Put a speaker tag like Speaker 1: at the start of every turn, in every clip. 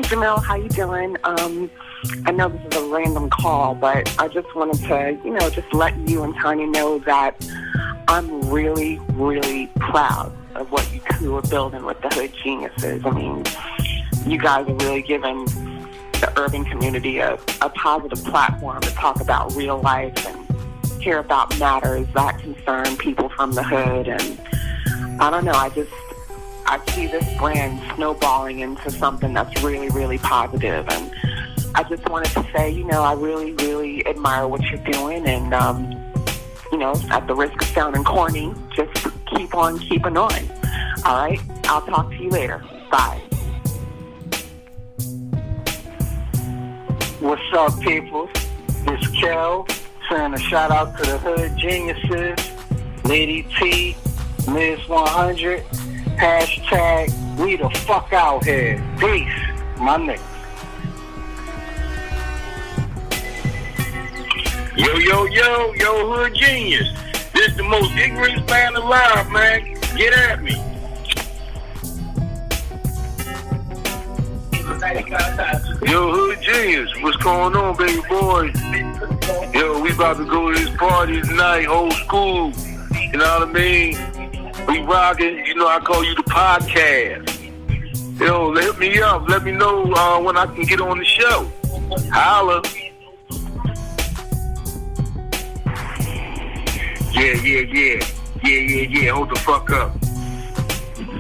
Speaker 1: Jamil, how you doing? I know this is a random call, but I just wanted to, just let you and Tanya know that I'm really, really proud of what you two are building with the Hood Geniuses. I mean, you guys are really giving the urban community a positive platform to talk about real life and hear about matters that concern people from the hood. And I don't know, I see this brand snowballing into something that's really, really positive. And I just wanted to say, I really, really admire what you're doing. And, at the risk of sounding corny, just keep on keeping on. All right? I'll talk to you later. Bye.
Speaker 2: What's up, people? It's Kel saying a shout out to the Hood Geniuses, Lady T, Ms. 100, hashtag we the fuck out here. Peace, my niggas.
Speaker 3: Yo, Hood Genius. This is the most ignorant band alive, man. Get at me.
Speaker 4: Yo, Hood Genius, what's going on, baby boy? Yo, we about to go to this party tonight, old school. You know what I mean? We rocking, I call you the podcast. Yo, hit me up. Let me know when I can get on the show. Holla. Yeah. Hold the fuck up.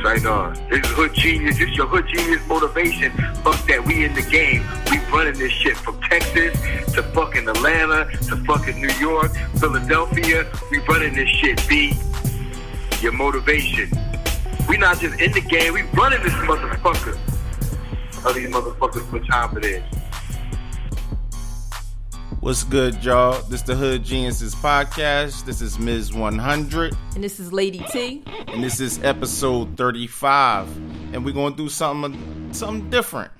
Speaker 4: Right on. This is Hood Genius. This is your Hood Genius motivation. Fuck that. We in the game. We running this shit from Texas to fucking Atlanta to fucking New York, Philadelphia. We running this shit, B. Your motivation. We not just in the game. We running this motherfucker. Tell these motherfuckers what time it is.
Speaker 5: What's good, y'all? This is the Hood Geniuses podcast. This is Ms. 100.
Speaker 6: And this is Lady T.
Speaker 5: And this is episode 35. And we're going to do something different.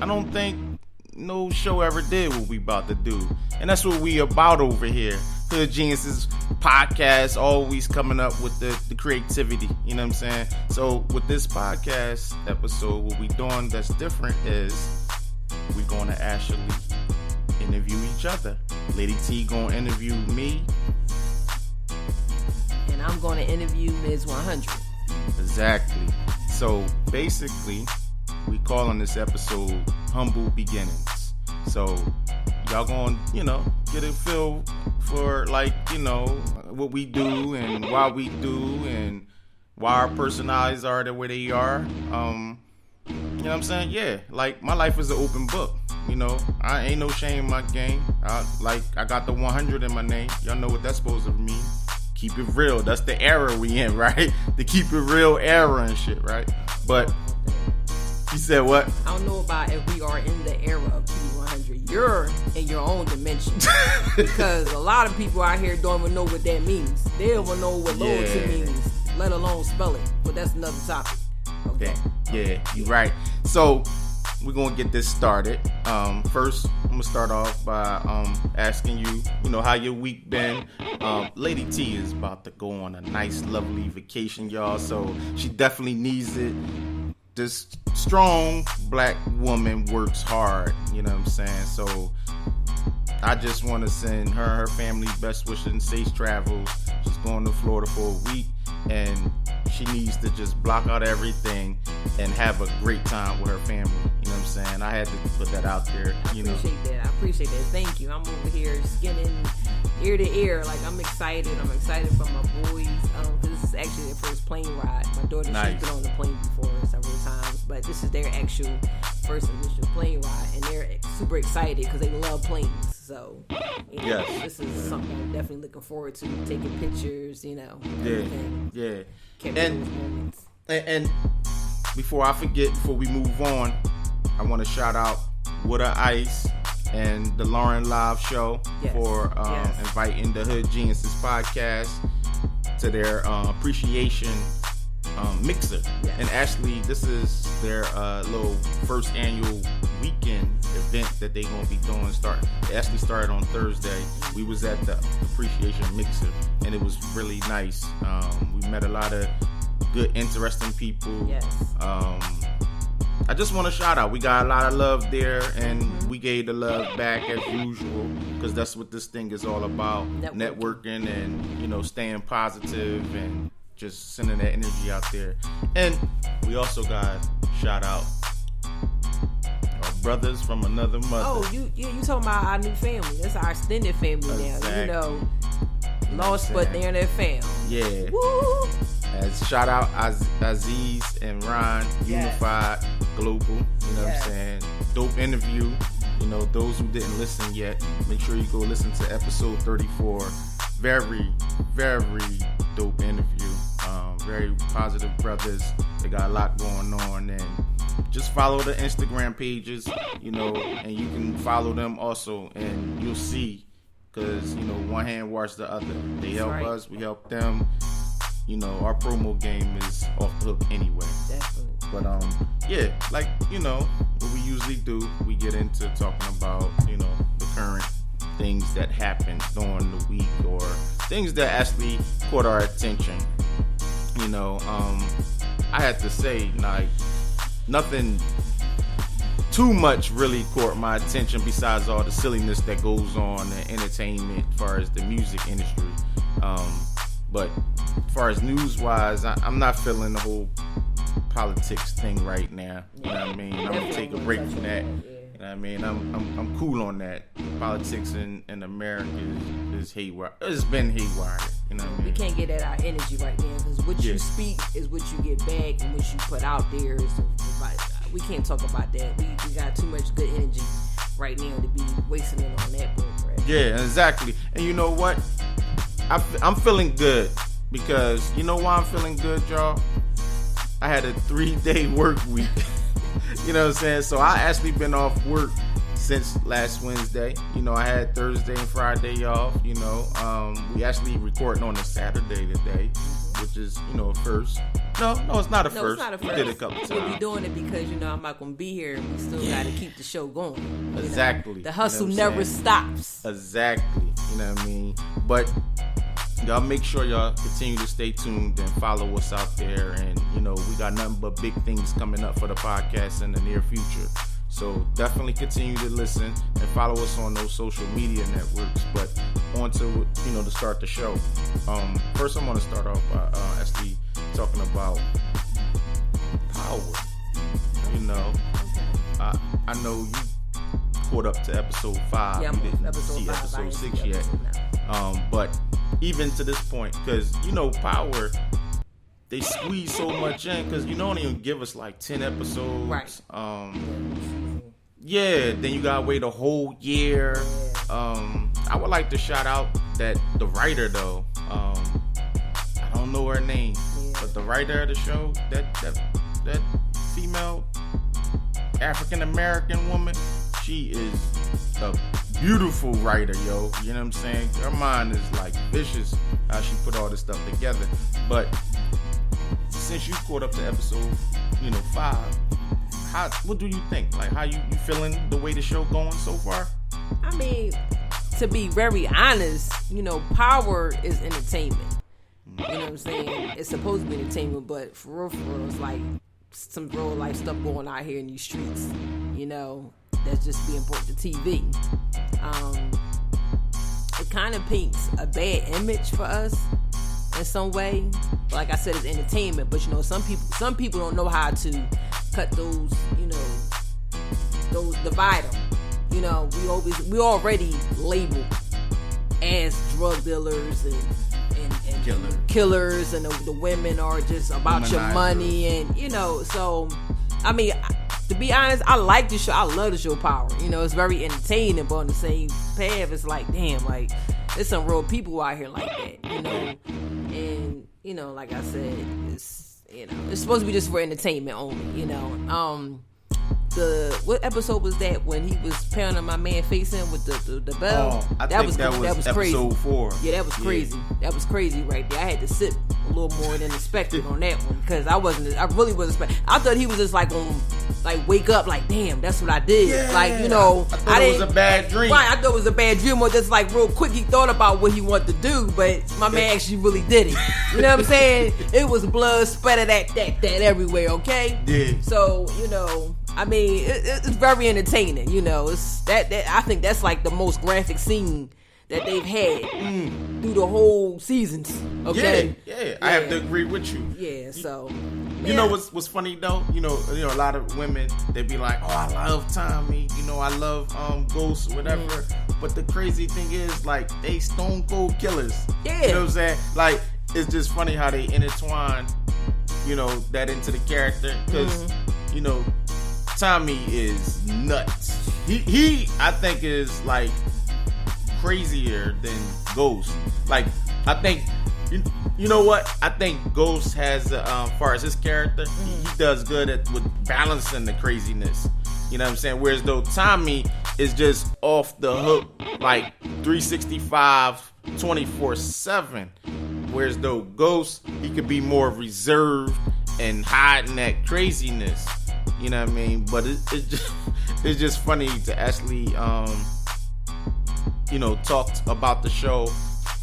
Speaker 5: I don't think no show ever did what we about to do. And that's what we about over here. Hood Geniuses podcast, always coming up with the creativity. You know what I'm saying? So with this podcast episode, what we doing that's different is we're going to actually interview each other. Lady T gonna interview me,
Speaker 6: and I'm gonna interview Ms. 100.
Speaker 5: Exactly. So basically, we calling this episode Humble Beginnings. So y'all gonna, get a feel for what we do and why we do and why our personalities are the way they are. You know what I'm saying? Yeah, like my life is an open book. I ain't no shame in my game. I got the 100 in my name. Y'all know what that's supposed to mean. Keep it real. That's the era we in, right? The keep it real era and shit, right? But you said what?
Speaker 6: I don't know about if we are in the era of P100. You're in your own dimension. Because a lot of people out here don't even know what that means. They don't even know what loyalty means, let alone spell it. But that's another topic. Okay.
Speaker 5: Yeah, you're right. So we're gonna get this started. First, I'm gonna start off by asking you, how your week been. Lady T is about to go on a nice, lovely vacation, y'all. So she definitely needs it. This strong black woman works hard. You know what I'm saying? So I just want to send her and her family best wishes and safe travels. She's going to Florida for a week, and she needs to just block out everything and have a great time with her family. You know what I'm saying? I had to put that out there.
Speaker 6: I appreciate that. Thank you. I'm over here skinning ear to ear. Like, I'm excited. I'm excited for my boys. This is actually their first plane ride. My daughter's been on the plane before several times, but this is their actual first initial plane ride, and they're super excited because they love planes. So, this is something I'm definitely looking forward to. Taking pictures, everything.
Speaker 5: Yeah.
Speaker 6: Capture those moments.
Speaker 5: And before I forget, before we move on, I want to shout out Water Ice and the Lauren Live Show for inviting the Hood Geniuses podcast to their appreciation mixer. Yes. And actually, this is their little first annual weekend event that they're going to be doing. It actually started on Thursday. We was at the appreciation mixer, and it was really nice. We met a lot of good, interesting people.
Speaker 6: Yes.
Speaker 5: I just want to shout out. We got a lot of love there, and we gave the love back as usual, because that's what this thing is all about. Networking and, you know, staying positive and just sending that energy out there. And we also got shout out our brothers from another mother.
Speaker 6: Oh, you talking about our new family. That's our extended family now. You know, lost, but they're in their family.
Speaker 5: Yeah.
Speaker 6: Woo!
Speaker 5: As shout out Aziz and Ron, Unified Global. You know what I'm saying? Dope interview. You know, those who didn't listen yet, make sure you go listen to episode 34. Very, very dope interview. Very positive brothers. They got a lot going on, and just follow the Instagram pages, you know, and you can follow them also, and you'll see, because, you know, one hand washes the other. They help us, we help them. You know, our promo game is off the hook anyway.
Speaker 6: Definitely.
Speaker 5: But yeah, like, you know, what we usually do, we get into talking about, you know, the current things that happened during the week, or things that actually caught our attention. You know, I had to say, like, nothing too much really caught my attention besides all the silliness that goes on in entertainment as far as the music industry. But as far as news-wise, I'm not feeling the whole politics thing right now. You know what I mean? I'm gonna take a break from that. You know what I mean? I'm cool on that. Politics in America is haywire. It's been haywire. You know what I mean?
Speaker 6: We can't get at our energy right now, because what you speak is what you get back, and what you put out there is like, we can't talk about that. We got too much good energy right now to be wasting it on that bullcrap.
Speaker 5: Yeah, exactly. And you know what? I'm feeling good, because you know why I'm feeling good, y'all? I had a 3-day work week. You know what I'm saying? So I actually been off work since last Wednesday. You know, I had Thursday and Friday off. You know, we actually recording on a Saturday today, which is, you know, a first. No, it's not a first.
Speaker 6: It's not a first.
Speaker 5: We did it a couple times.
Speaker 6: We'll be doing it because, you know, I'm not going to be here, and we still got to keep the show going.
Speaker 5: Exactly.
Speaker 6: Know? The hustle
Speaker 5: you know
Speaker 6: never stops.
Speaker 5: Exactly. You know what I mean? But y'all make sure y'all continue to stay tuned and follow us out there. And, you know, we got nothing but big things coming up for the podcast in the near future. So definitely continue to listen and follow us on those social media networks. But on to, you know, to start the show. First, I want to start off by actually talking about power. You know, I know you caught up to episode 5.
Speaker 6: Yeah,
Speaker 5: you didn't
Speaker 6: episode
Speaker 5: see
Speaker 6: 5,
Speaker 5: episode 6 yet. But even to this point, because, you know, Power, they squeeze so much in, because you don't even give us like 10 episodes.
Speaker 6: Right.
Speaker 5: Yeah, then you gotta wait a whole year. I would like to shout out that the writer though. I don't know her name, but the writer of the show, that female African American woman, she is a beautiful writer, yo. You know what I'm saying? Her mind is like vicious how she put all this stuff together. But since you caught up to episode, 5, what do you think? Like, how you feeling the way the show going so far?
Speaker 6: I mean, to be very honest, Power is entertainment. You know what I'm saying? It's supposed to be entertainment, but for real, it's like some real life stuff going out here in these streets. That's just being brought to TV. It kind of paints a bad image for us in some way. Like I said, it's entertainment, but some people don't know how to cut those, those divide them. We already labeled as drug dealers and killers, and the women are just about your money, and so I mean, to be honest, I like the show. I love the show Power. It's very entertaining, but on the same path, it's like, damn, like there's some real people out here like that, and like I said, it's it's supposed to be just for entertainment only, what episode was that when he was pounding my man face in with the bell?
Speaker 5: I think that was
Speaker 6: crazy.
Speaker 5: episode 4.
Speaker 6: Yeah, that was crazy. That was crazy right there. I had to sit a little more than expected on that one because I really wasn't expecting. I thought he was just like on, like wake up, like damn, that's what I did.
Speaker 5: Yeah.
Speaker 6: Like you know,
Speaker 5: I thought it was a bad dream.
Speaker 6: Right, I thought it was a bad dream, or just like real quick he thought about what he wanted to do, but my man actually really did it. You know what I'm saying? It was blood splattered that everywhere. Okay.
Speaker 5: Yeah.
Speaker 6: So you know. I mean, it's very entertaining, you know. It's that I think that's like the most graphic scene that they've had through the whole seasons. Okay,
Speaker 5: yeah, I have to agree with you.
Speaker 6: Yeah, so
Speaker 5: you know what's funny though? You know, a lot of women they be like, "Oh, I love Tommy," you know, "I love Ghost," or whatever. But the crazy thing is, like, they stone cold killers.
Speaker 6: Yeah,
Speaker 5: you know what I'm saying? Like, it's just funny how they intertwine, you know, that into the character because you know. Tommy is nuts. He I think is like crazier than Ghost. Like I think you know what? I think Ghost has far as his character, he does good with balancing the craziness. You know what I'm saying? Whereas though Tommy is just off the hook like 365 24/7. Whereas though Ghost, he could be more reserved and hiding that craziness. You know what I mean? But it's just funny to actually, you know, talk about the show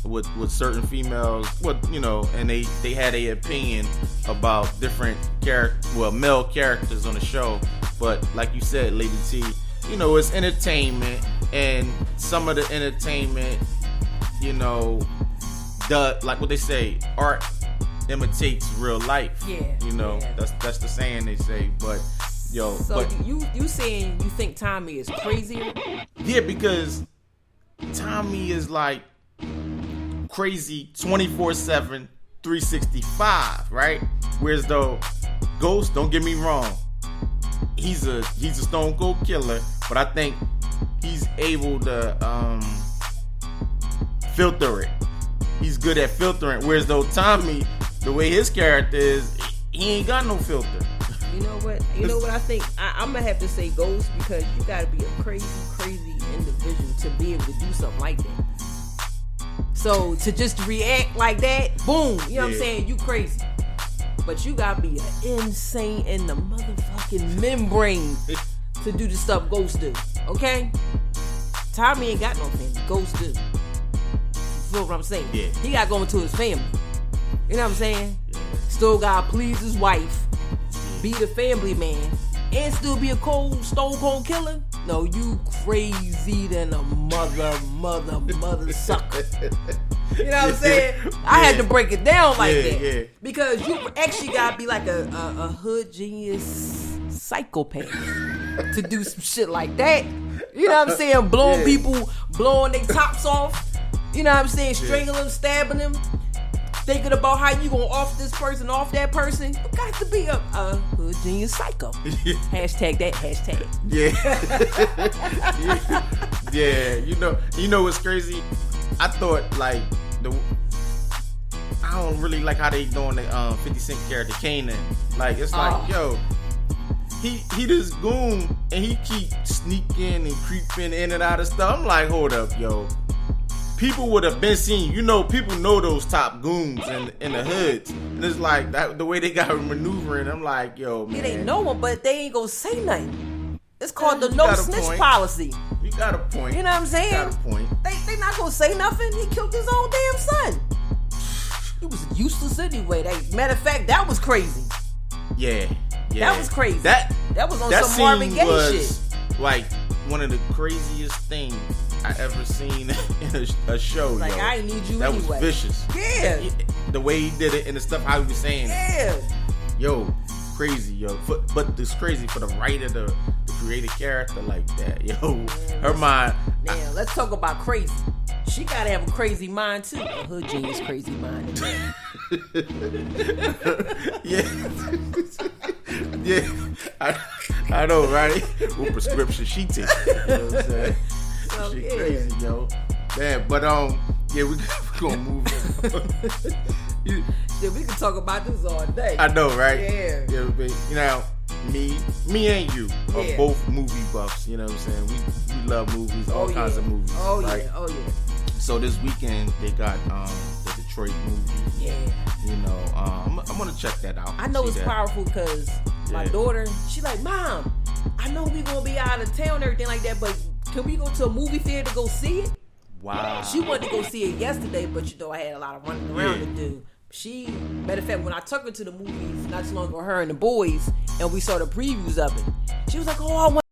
Speaker 5: with certain females, you know, and they had a opinion about different male characters on the show. But like you said, Lady T, you know, it's entertainment, and some of the entertainment, you know, like what they say, art imitates real life.
Speaker 6: Yeah,
Speaker 5: you know,
Speaker 6: yeah.
Speaker 5: that's the saying they say. But yo,
Speaker 6: so you saying you think Tommy is crazier?
Speaker 5: Yeah, because Tommy is like crazy 24/7, 365, right? Whereas though Ghost, don't get me wrong, he's a stone cold killer, but I think he's able to filter it. He's good at filtering. Whereas though Tommy, the way his character is, he ain't got no filter.
Speaker 6: You know what? You know what I think? I'm gonna have to say Ghost, because you gotta be a crazy individual to be able to do something like that. So to just react like that, boom, you know what I'm saying? You crazy. But you gotta be an insane in the motherfucking membrane to do the stuff Ghost do. Okay? Tommy ain't got no family. Ghost do. You feel what I'm saying?
Speaker 5: Yeah.
Speaker 6: He got going to his family. You know what I'm saying? Still gotta please his wife, be the family man, and still be a stone cold killer? No, you crazy than a mother sucker. You know what I'm saying? I had to break it down like that. Yeah. Because you actually gotta be like a hood genius psychopath to do some shit like that. You know what I'm saying? Blowing people, blowing their tops off. You know what I'm saying? Strangling them, stabbing them. Thinking about how you gonna off this person, off that person. You got to be a hood genius psycho. Hashtag that, hashtag.
Speaker 5: Yeah. Yeah. You know what's crazy? I thought like I don't really like how they doing the 50 Cent character Kanan. Like it's like, yo, he this goon and he keep sneaking and creeping in and out of stuff. I'm like, hold up, yo. People would have been seen, people know those top goons in the hoods. And it's like that, the way they got maneuvering, I'm like, yo, man.
Speaker 6: Yeah, they know them, but they ain't gonna say nothing. It's called the no snitch policy.
Speaker 5: You got a point.
Speaker 6: You know what I'm saying?
Speaker 5: You got a point.
Speaker 6: They not gonna say nothing. He killed his own damn son. He was useless anyway. Matter of fact, that was crazy.
Speaker 5: Yeah.
Speaker 6: That was crazy. That was on
Speaker 5: that
Speaker 6: some Marvin Gaye
Speaker 5: was
Speaker 6: shit.
Speaker 5: Like one of the craziest things I ever seen in a show.
Speaker 6: Like,
Speaker 5: yo.
Speaker 6: I ain't need you
Speaker 5: that
Speaker 6: anyway.
Speaker 5: Was vicious.
Speaker 6: Yeah.
Speaker 5: The way he did it and the stuff how he was saying.
Speaker 6: Yeah.
Speaker 5: Yo, crazy, yo. But it's crazy for the writer to create a character like that. Yo, her mind.
Speaker 6: Now, let's talk about crazy. She gotta have a crazy mind too. A hood genius crazy mind.
Speaker 5: Yeah. I know, right? What prescription she takes. You know what I'm saying?
Speaker 6: So,
Speaker 5: She crazy, yo. Man, but we gonna move on.
Speaker 6: Yeah, we can talk about this all day.
Speaker 5: I know, right?
Speaker 6: Yeah.
Speaker 5: But, me and you are both movie buffs. You know what I'm saying? We love movies, all kinds of movies.
Speaker 6: Oh
Speaker 5: right?
Speaker 6: yeah, oh yeah.
Speaker 5: So this weekend they got the Detroit movie.
Speaker 6: Yeah.
Speaker 5: You know, I'm gonna check that out.
Speaker 6: I know it's powerful because my daughter, she like, Mom, I know we gonna be out of town and everything like that, but can we go to a movie theater to go see it?
Speaker 5: Wow.
Speaker 6: She wanted to go see it yesterday, but I had a lot of running around to do. Matter of fact, when I took her to the movies not too long ago, her and the boys, and we saw the previews of it, she was like, oh, I want